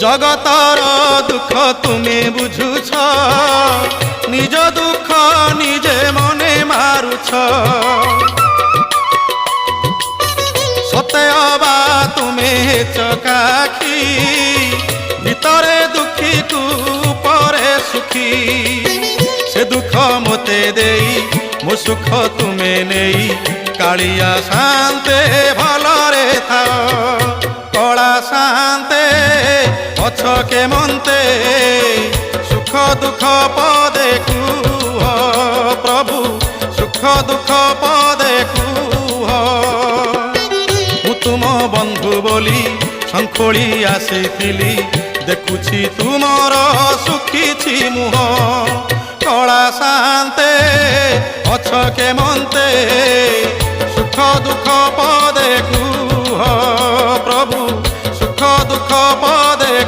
জগতর দুঃখ তুমি বুঝুছ, নিজ দুঃখ নিজে মনে মারুছ। সতে অবা তুমি চকাখি, ভিতরে দুঃখী কু পরে সুখী। সে দুঃখ মতে দেই মো সুখ তুমে নেই, কালিয়া শান্তে ভলরে থাও। কলা শান্তে অছকে মন্তে, সুখ দুঃখ পদে কুহ প্রভু, সুখ দুঃখ পদে কুহ। মু তুম বন্ধু বলি শঙ্খোଳି আসিছিলি, দেখুছি তুমর সুখিছি মুহ। কলা শান্তে অছকে মন্তে, সুখ দুঃখ পদে কুহ।